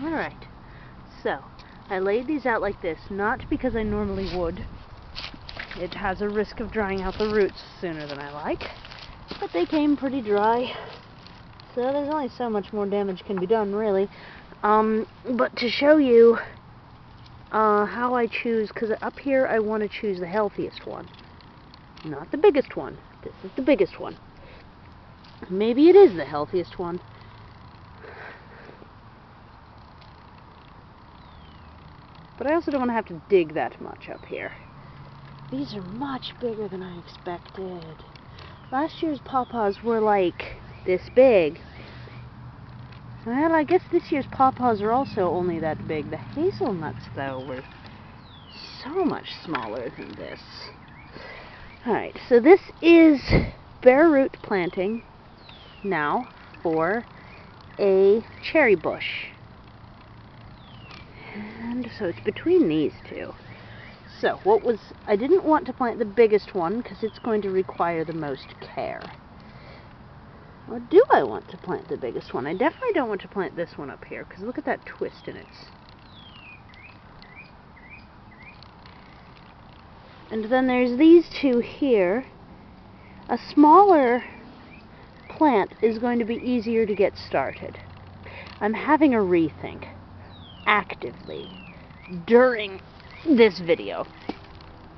Alright, so I laid these out like this, not because I normally would. It has a risk of drying out the roots sooner than I like, but they came pretty dry, so there's only so much more damage can be done, really. But to show you how I choose, because up here I want to choose the healthiest one, not the biggest one. This is the biggest one. Maybe it is the healthiest one. But I also don't want to have to dig that much up here. These are much bigger than I expected. Last year's pawpaws were like this big. Well, I guess this year's pawpaws are also only that big. The hazelnuts, though, were so much smaller than this. Alright, so this is bare root planting now for a cherry bush. And so it's between these two. So I didn't want to plant the biggest one because it's going to require the most care. Or do I want to plant the biggest one? I definitely don't want to plant this one up here because look at that twist in it. And then there's these two here. A smaller plant is going to be easier to get started. I'm having a rethink actively during this video.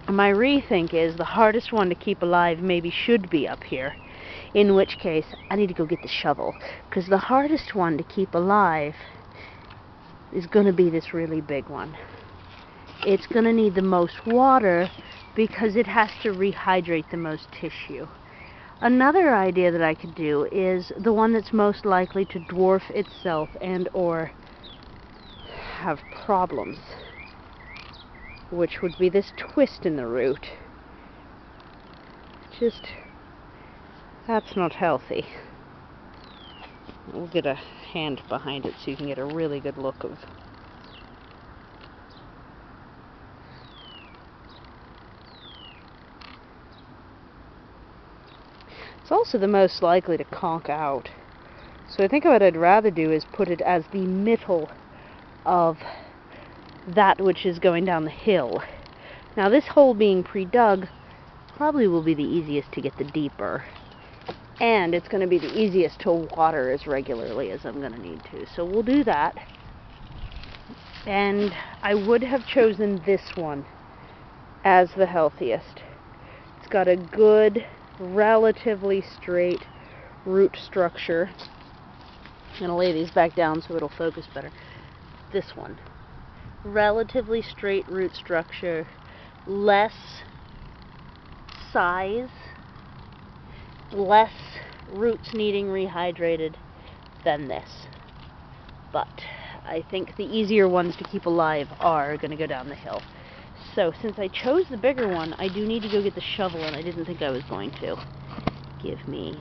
My rethink is the hardest one to keep alive maybe should be up here, in which case I need to go get the shovel, because the hardest one to keep alive is going to be this really big one. It's going to need the most water because it has to rehydrate the most tissue. Another idea that I could do is the one that's most likely to dwarf itself and or have problems, which would be this twist in the root. That's not healthy. We'll get a hand behind it so you can get a really good look of. It's also the most likely to conk out. So I think what I'd rather do is put it as the middle of that which is going down the hill. Now this hole being pre-dug probably will be the easiest to get the deeper. And it's going to be the easiest to water as regularly as I'm going to need to. So we'll do that. And I would have chosen this one as the healthiest. It's got a good, relatively straight root structure. I'm going to lay these back down so it'll focus better. This one. Relatively straight root structure, less size, less roots needing rehydrated than this. But I think the easier ones to keep alive are going to go down the hill. So since I chose the bigger one, I do need to go get the shovel, and I didn't think I was going to. Give me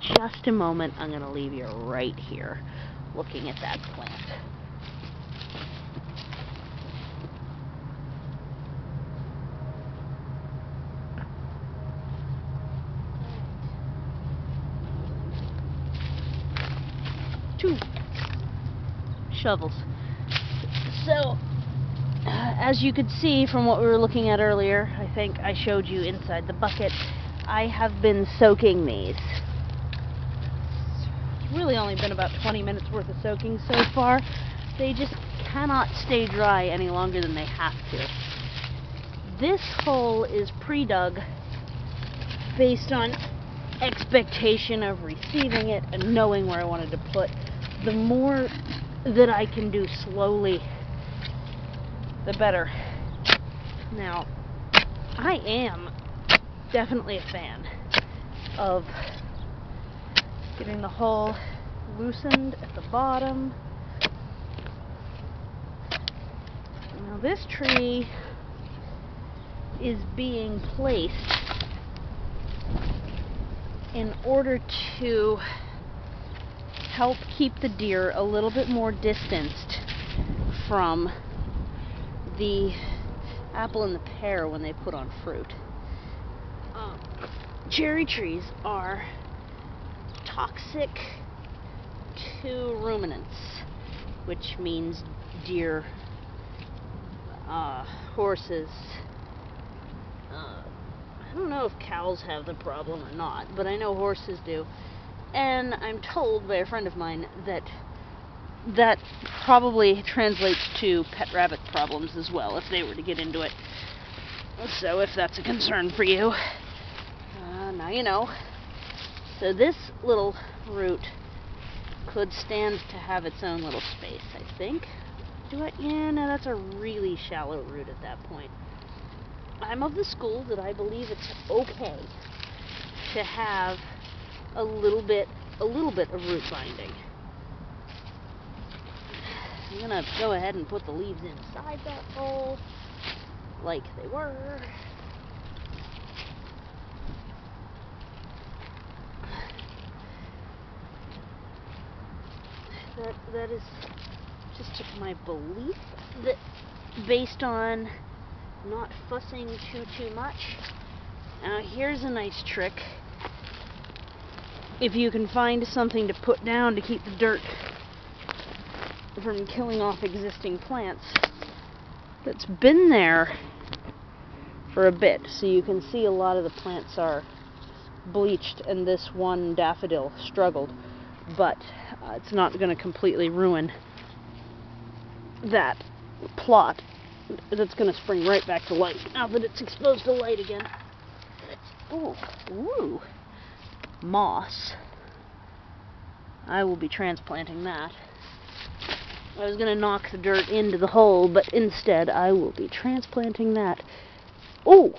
just a moment. I'm going to leave you right here looking at that plant. Two shovels. So, as you could see from what we were looking at earlier, I think I showed you inside the bucket, I have been soaking these. It's really only been about 20 minutes worth of soaking so far. They just cannot stay dry any longer than they have to. This hole is pre-dug based on expectation of receiving it and knowing where I wanted to put. The more that I can do slowly, the better. Now, I am definitely a fan of getting the hole loosened at the bottom. Now this tree is being placed in order to help keep the deer a little bit more distanced from the apple and the pear when they put on fruit. Cherry trees are toxic to ruminants, which means deer, horses. I don't know if cows have the problem or not, but I know horses do. And I'm told by a friend of mine that that probably translates to pet rabbit problems as well, if they were to get into it. So if that's a concern for you, now you know. So this little root could stand to have its own little space, I think. Yeah, no, that's a really shallow root at that point. I'm of the school that I believe it's okay to have a little bit of root binding. I'm gonna go ahead and put the leaves inside that hole like they were. That is just my belief that, based on not fussing too much. Now here's a nice trick. If you can find something to put down to keep the dirt from killing off existing plants that's been there for a bit, so you can see a lot of the plants are bleached, and this one daffodil struggled, but it's not going to completely ruin that plot. That's going to spring right back to life now that it's exposed to light again. Oh, ooh, moss. I will be transplanting that. I was going to knock the dirt into the hole, but instead I will be transplanting that. Oh,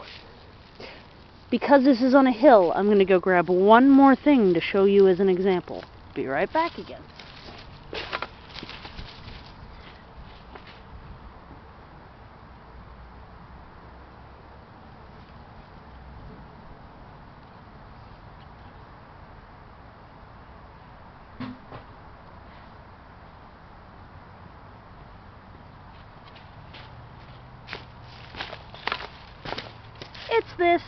because this is on a hill, I'm going to go grab one more thing to show you as an example. Be right back again. It's this,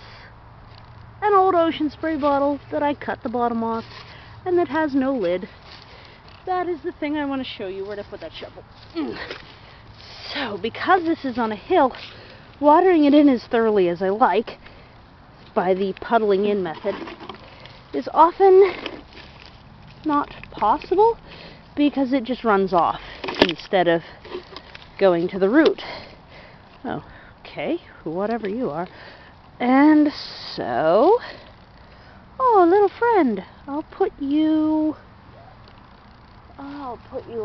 an old ocean spray bottle that I cut the bottom off and that has no lid. That is the thing I want to show you where to put that shovel. So, because this is on a hill, watering it in as thoroughly as I like, by the puddling in method, is often not possible because it just runs off instead of going to the root. Oh, okay, whatever you are. And so, oh, little friend, I'll put you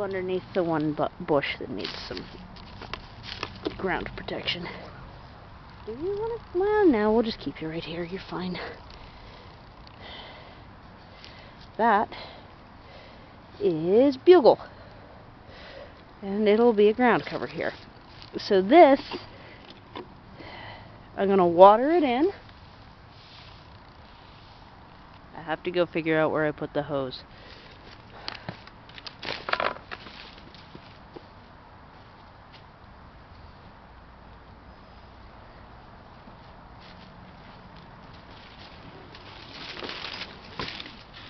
underneath the one bush that needs some ground protection. Do you want to? Well, no, we'll just keep you right here. You're fine. That is bugle, and it'll be a ground cover here. So this, I'm going to water it in. I have to go figure out where I put the hose.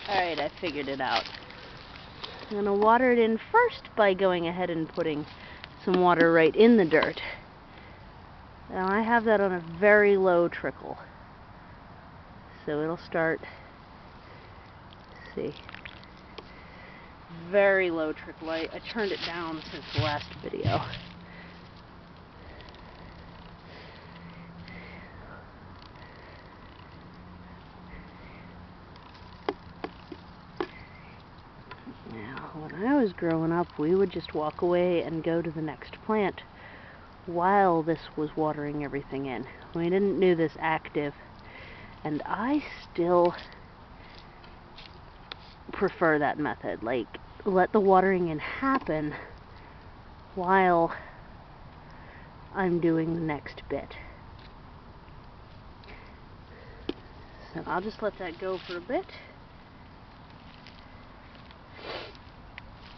Alright, I figured it out. I'm going to water it in first by going ahead and putting some water right in the dirt. Now I have that on a very low trickle. So it'll start, see, very low trickle. I turned it down since the last video. Now, when I was growing up, we would just walk away and go to the next plant while this was watering everything in. We didn't do this active, and I still prefer that method. Like, let the watering in happen while I'm doing the next bit. So I'll just let that go for a bit.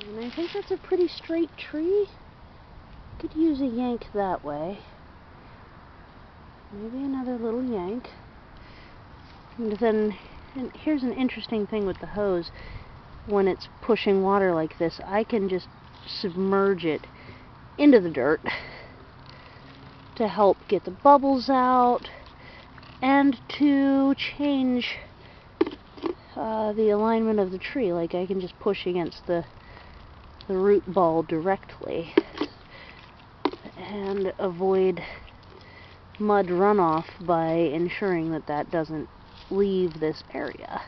And I think that's a pretty straight tree. Could use a yank that way. Maybe another little yank. And then, and here's an interesting thing with the hose. When it's pushing water like this, I can just submerge it into the dirt to help get the bubbles out and to change the alignment of the tree. Like, I can just push against the root ball directly and avoid mud runoff by ensuring that that doesn't leave this area.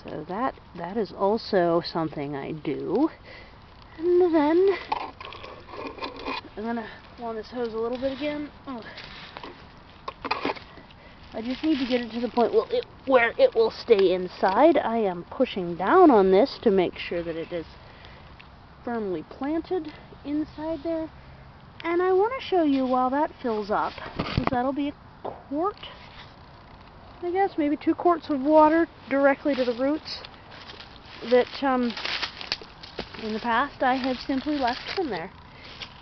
So that is also something I do. And then I'm gonna want this hose a little bit again. Oh. I just need to get it to the point where it will stay inside. I am pushing down on this to make sure that it is firmly planted inside there. And I want to show you while that fills up, because that'll be a quart, I guess, maybe 2 quarts of water directly to the roots that in the past I have simply left from there.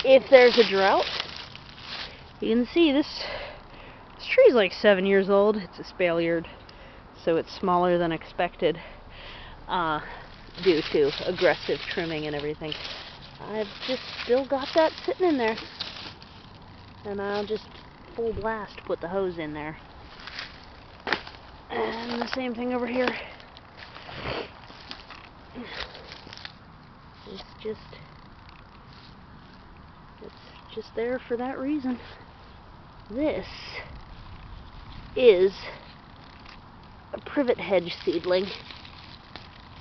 If there's a drought, you can see this tree's like 7 years old. It's a Spalliard, so it's smaller than expected due to aggressive trimming and everything. I've just still got that sitting in there, and I'll just full blast put the hose in there. And the same thing over here. It's just there for that reason. This is a privet hedge seedling.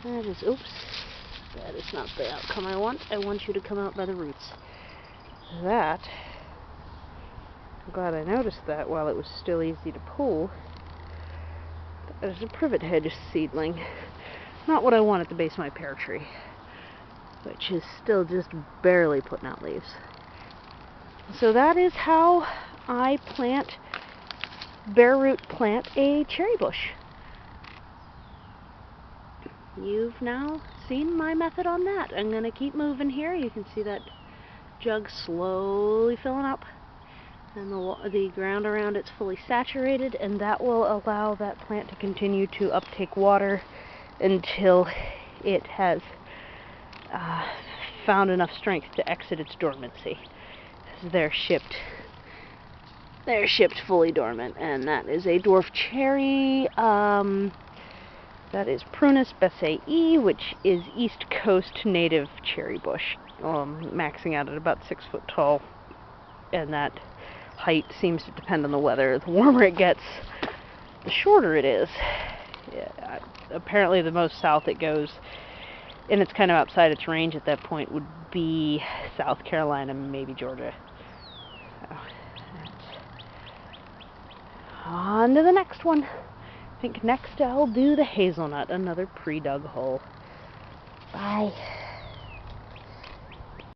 That is, oops, that is not the outcome I want. I want you to come out by the roots. That, I'm glad I noticed that while it was still easy to pull. That is a privet hedge seedling. Not what I want at the base of my pear tree, which is still just barely putting out leaves. So that is how I bare root plant a cherry bush. You've now seen my method on that. I'm going to keep moving here. You can see that jug slowly filling up, and the ground around it's fully saturated, and that will allow that plant to continue to uptake water until it has found enough strength to exit its dormancy. They're shipped fully dormant, and that is a dwarf cherry. That is Prunus Besseyi, which is East Coast native cherry bush, maxing out at about 6 foot tall, and that height seems to depend on the weather. The warmer it gets, the shorter it is. Yeah, apparently the most south it goes, and it's kind of outside its range at that point, would be South Carolina, maybe Georgia. On to the next one. I think next I'll do the hazelnut, another pre-dug hole. Bye.